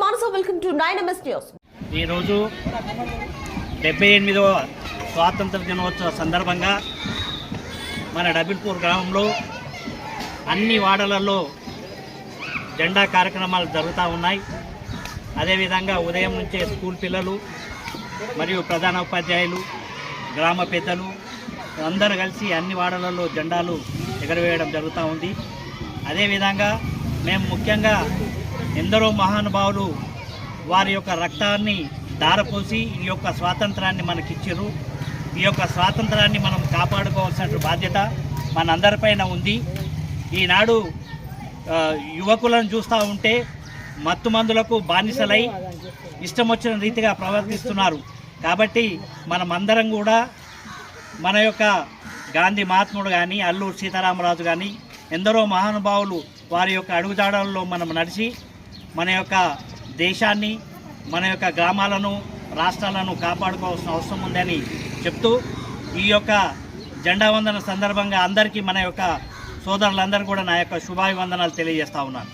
Manasa, welcome to 9MS news. ఈరోజు 78వ స్వాతంత్ర దినోత్సవ సందర్భంగా మన డబిల్పూర్ గ్రామంలో అన్ని వార్డులలో జెండా కార్యక్రమాలు జరుగుతూ ఉన్నాయి. అదేవిధంగా ఉదయం నుంచే స్కూల్ పిల్లలు మరియు ప్రధాన ఉపాధ్యాయులు, గ్రామ పెద్దలు అందరూ కలిసి అన్ని వార్డులలో జెండాలు ఎగరవేయడం జరుగుతూ ఉంది. అదేవిధంగా మేము ముఖ్యంగా ఎందరో మహానుభావులు వారి యొక్క రక్తాన్ని ధారపోసి ఈ యొక్క స్వాతంత్రాన్ని మనకిచ్చారు. ఈ యొక్క స్వాతంత్రాన్ని మనం కాపాడుకోవాల్సిన బాధ్యత మనందరిపైన ఉంది. ఈనాడు యువకులను చూస్తూ ఉంటే మత్తు మందులకు బానిసలై ఇష్టం వచ్చిన రీతిగా ప్రవర్తిస్తున్నారు. కాబట్టి మనమందరం కూడా మన యొక్క గాంధీ మహాత్ముడు కానీ, అల్లూరు సీతారామరాజు కానీ ఎందరో మహానుభావులు వారి యొక్క అడుగుజాడల్లో మనం నడిచి మన యొక్క దేశాన్ని, మన యొక్క గ్రామాలను, రాష్ట్రాలను కాపాడుకోవాల్సిన అవసరం ఉందని చెప్తూ ఈ యొక్క జెండా వందన సందర్భంగా అందరికీ మన యొక్క సోదరులందరూ కూడా నా యొక్క శుభాభివందనాలు తెలియజేస్తా ఉన్నాను.